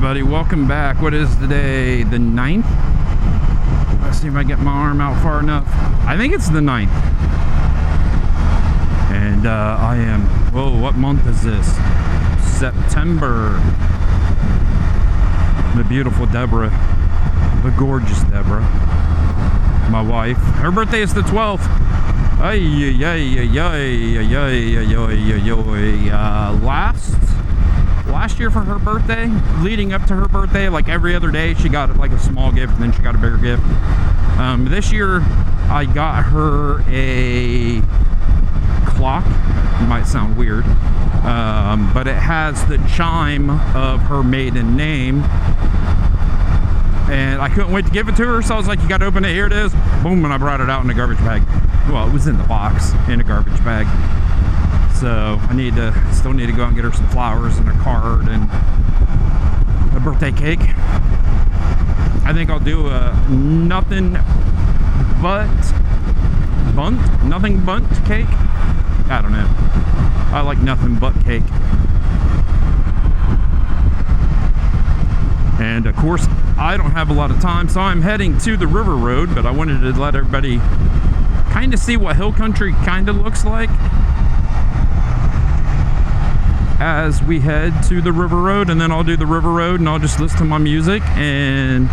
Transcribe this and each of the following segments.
everybody, welcome back. What is today? The 9th? Let's see if I get my arm out far enough. I think it's the 9th. And I am, whoa, what month is this? September. The beautiful Deborah, the gorgeous Deborah, my wife. Her birthday is the 12th. Last year for her birthday, leading up to her birthday, like every other day, she got like a small gift and then she got a bigger gift. This year, I got her a clock. It might sound weird, but it has the chime of her maiden name. And I couldn't wait to give it to her, so I was like, you gotta open it, here it is. Boom, and I brought it out in a garbage bag. Well, it was in the box, in a garbage bag. So I still need to go out and get her some flowers and a card and a birthday cake. I think I'll do a nothing but cake. I don't know. I like nothing but cake. And of course, I don't have a lot of time, so I'm heading to the river road, but I wanted to let everybody kind of see what hill country kind of looks like as we head to the river road. And then I'll do the river road and I'll just listen to my music and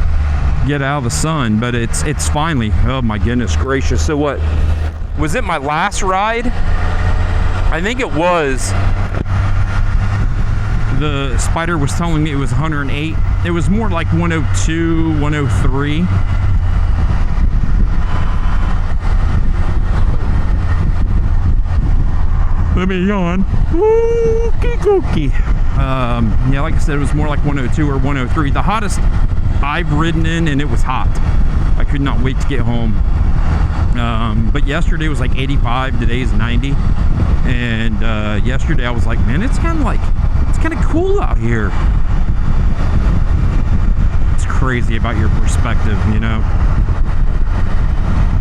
get out of the sun. But it's finally, oh my goodness gracious. So what was it, my last ride? I think it was. The spider was telling me it was 108. It was more like 102, 103. Let me yawn. Ookie. Yeah, like I said, it was more like 102 or 103. The hottest I've ridden in, and it was hot. I could not wait to get home. But yesterday was like 85. Today's 90. And yesterday I was like, man, it's kind of cool out here. It's crazy about your perspective, you know.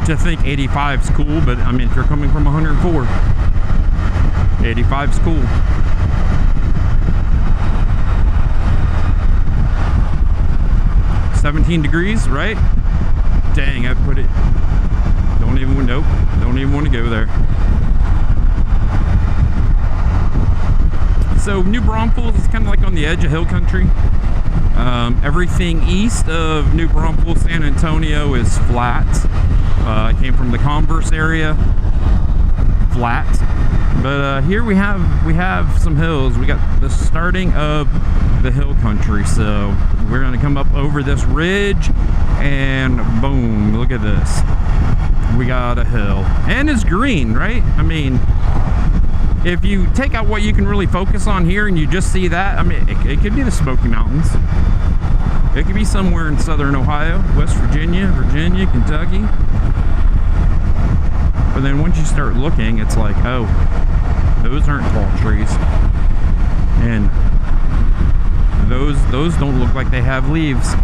To think 85 is cool, but I mean, if you're coming from 104, 85 is cool. $17 degrees, right? Dang, I put it. Don't even want to go there. So New Braunfels is kind of like on the edge of hill country. Everything east of New Braunfels, San Antonio, is flat. I came from the Converse area, flat. But here we have some hills. We got the starting of the hill country. So we're gonna come up over this ridge, and boom! Look at this. We got a hill, and it's green, right? I mean, if you take out what you can really focus on here and you just see that, I mean, it could be the Smoky Mountains. It could be somewhere in southern Ohio, West Virginia, Kentucky. But then once you start looking, it's like, oh, those aren't tall trees. And those don't look like they have leaves.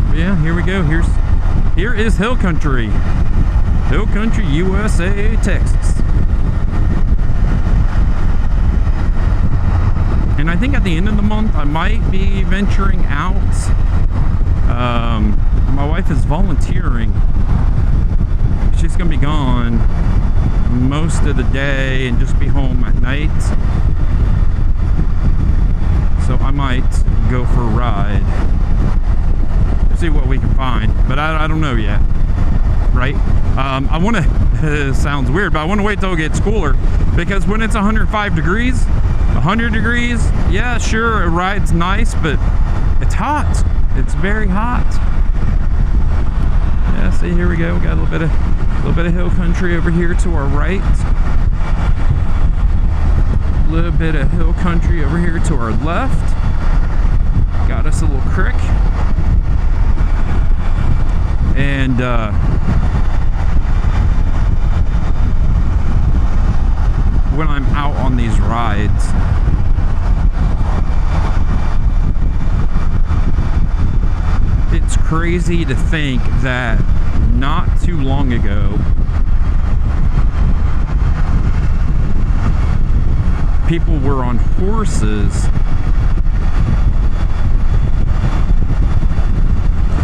But yeah, here we go. Here is hill country. Hill country, USA, Texas. And I think at the end of the month, I might be venturing out. My wife is volunteering. She's gonna be gone most of the day and just be home at night. So I might go for a ride. See what we can find, but I don't know yet. Right? I want to, sounds weird, but I want to wait till it gets cooler, because when it's 105 degrees, 100 degrees, yeah, sure, a ride's nice, but it's hot. It's very hot. Yeah, see, here we go. We got a little bit of hill country over here to our right. A little bit of hill country over here to our left. Got us a little creek. And when I'm out on these rides, it's crazy to think that not too long ago people were on horses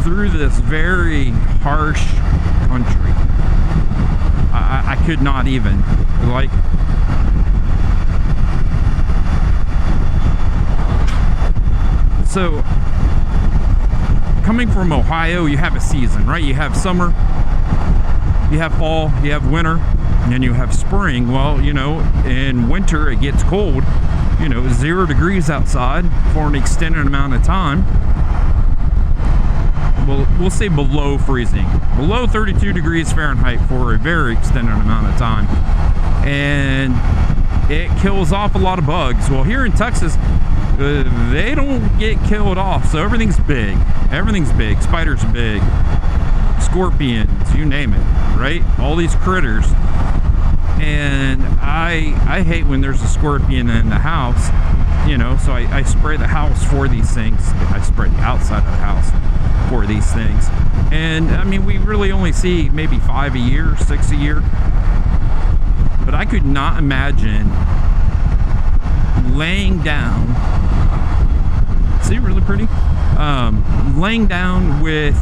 through this very harsh country. I could not even, like, so coming from Ohio, you have a season, right? You have summer, you have fall, you have winter, and then you have spring. Well, you know, in winter it gets cold, you know, 0 degrees outside for an extended amount of time. Well, we'll say below freezing, below 32 degrees Fahrenheit for a very extended amount of time, and it kills off a lot of bugs. Well, here in Texas, they don't get killed off, so everything's big. Everything's big. Spiders big, scorpions, you name it, right? All these critters. And I hate when there's a scorpion in the house, you know, so I spray the house for these things. I spray the outside of the house for these things. And I mean, we really only see maybe 5 a year, 6 a year. But I could not imagine laying down, see, really pretty, laying down with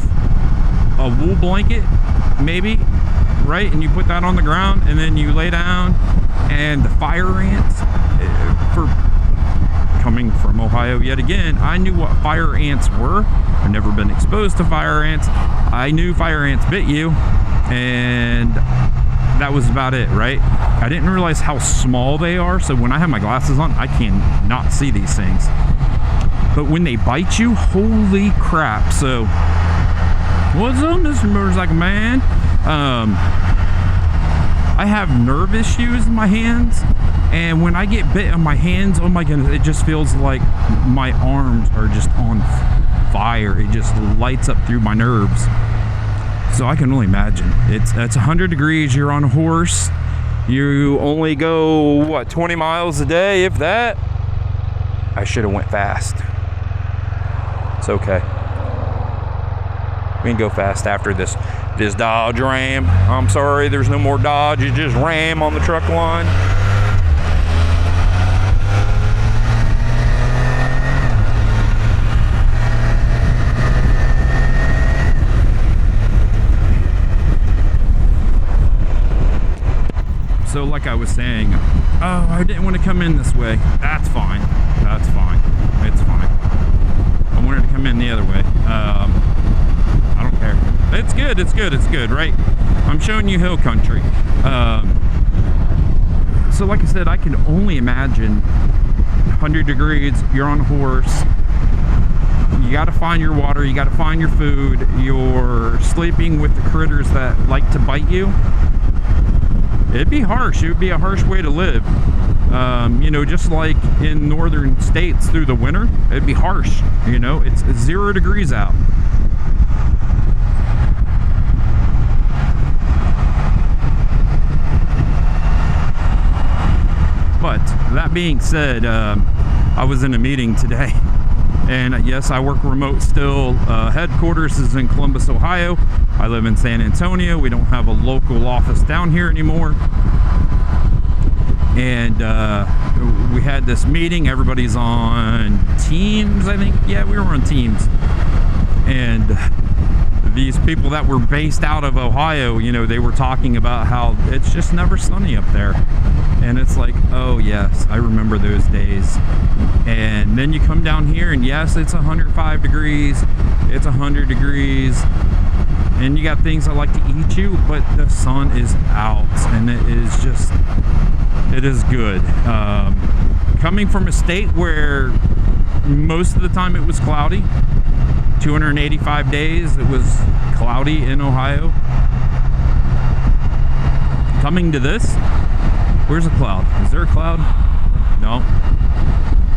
a wool blanket, maybe, right? And you put that on the ground, and then you lay down, and the fire ants, for coming from Ohio yet again, I knew what fire ants were. I've never been exposed to fire ants. I knew fire ants bit you, and that was about it, right? I didn't realize how small they are, so when I have my glasses on, I cannot see these things. But when they bite you, holy crap. So, what's up, Mr. Motorcycle Man? I have nerve issues in my hands, and when I get bit on my hands, oh my goodness, it just feels like my arms are just on fire. It just lights up through my nerves. So I can only imagine. It's 100 degrees, you're on a horse, you only go, what, 20 miles a day, if that? I should have went fast. It's okay. We can go fast after this Dodge Ram. I'm sorry, there's no more Dodge, it's just Ram on the truck line. So like I was saying, oh, I didn't want to come in this way. That's fine. That's fine. It's fine. I wanted to come in the other way. I don't care. It's good. It's good. It's good, right? I'm showing you hill country. So like I said, I can only imagine 100 degrees, you're on a horse. You got to find your water. You got to find your food. You're sleeping with the critters that like to bite you. It'd be harsh. It would be a harsh way to live. You know, just like in northern states through the winter, it'd be harsh. You know, it's 0 degrees out. But that being said, I was in a meeting today. And yes, I work remote still. Headquarters is in Columbus, Ohio. I live in San Antonio. We don't have a local office down here anymore. And we had this meeting. Everybody's on Teams, I think. Yeah, we were on Teams. And these people that were based out of Ohio, you know, they were talking about how it's just never sunny up there. And it's like, oh yes, I remember those days. And then you come down here and yes, it's 105 degrees, it's 100 degrees, and you got things that like to eat you, but the sun is out, and it is just, it is good. Coming from a state where most of the time it was cloudy, 285 days it was cloudy in Ohio. Coming to this, where's a cloud? Is there a cloud? No.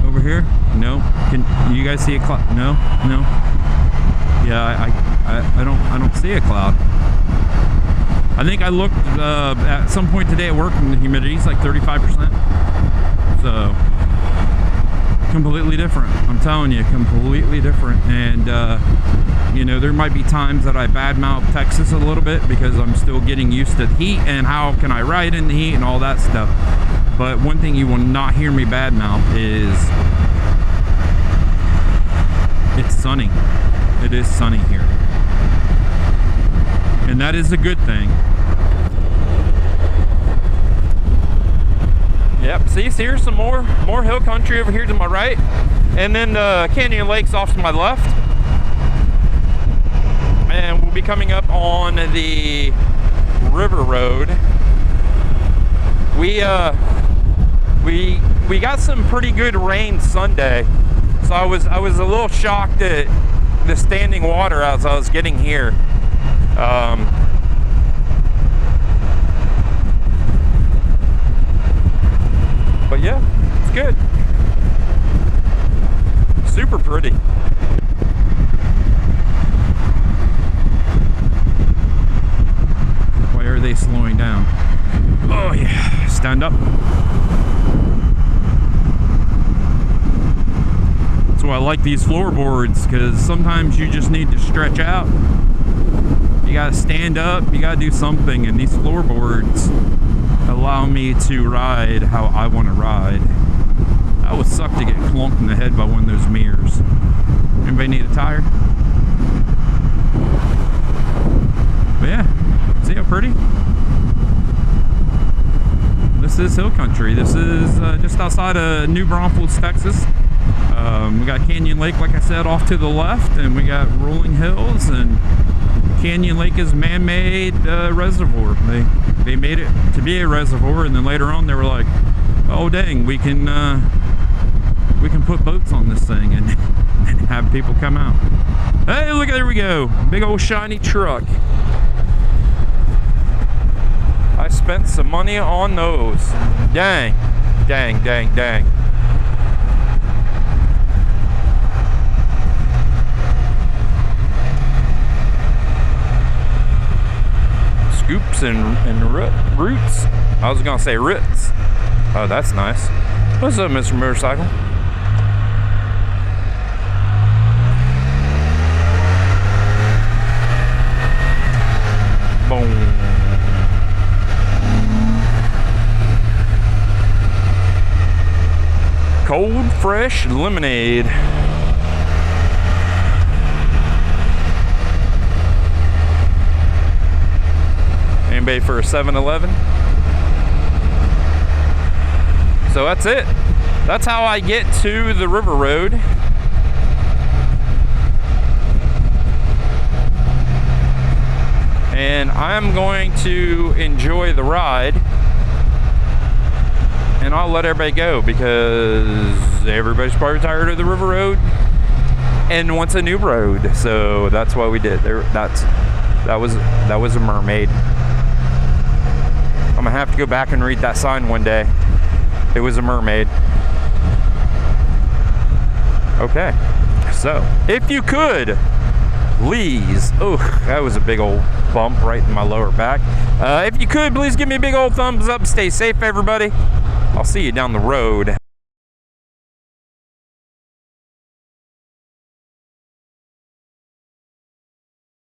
Over here? No. Can you guys see a cloud? No. No. Yeah, I don't see a cloud. I think I looked at some point today at work, and the humidity's like 35%. So completely different. I'm telling you, completely different. And you know, there might be times that I badmouth Texas a little bit because I'm still getting used to the heat and how can I ride in the heat and all that stuff. But one thing you will not hear me badmouth is it's sunny. It is sunny here. And that is a good thing. Yep, see, here's some more hill country over here to my right. And then Canyon Lake's off to my left. And we'll be coming up on the river road. We got some pretty good rain Sunday, so I was a little shocked at the standing water as I was getting here. But yeah, it's good. Super pretty. Why are they slowing down? Oh yeah, stand up. That's why I like these floorboards, because sometimes you just need to stretch out. You gotta stand up, you gotta do something, and these floorboards allow me to ride how I want to ride. That would suck to get clunked in the head by one of those mirrors. Anybody need a tire? But yeah, see how pretty? This is hill country. This is just outside of New Braunfels, Texas. We got Canyon Lake, like I said, off to the left, and we got rolling hills, and Canyon Lake is man-made reservoir. They made it to be a reservoir, and then later on they were like, oh dang, we can put boats on this thing and have people come out. Hey, look, there we go. Big old shiny truck. I spent some money on those. Dang, dang, dang, dang. Scoops and roots. I was gonna say roots. Oh, that's nice. What's up, Mr. Motorcycle? Boom. Cold, fresh lemonade. Anybody for a 7-Eleven? So that's it. That's how I get to the river road. And I'm going to enjoy the ride. And I'll let everybody go because everybody's probably tired of the river road and wants a new road. So that's what we did. That was a mermaid. I'm gonna have to go back and read that sign one day. It was a mermaid. Okay, so if you could, please. Oh, that was a big old bump right in my lower back. If you could, please give me a big old thumbs up. Stay safe, everybody. I'll see you down the road.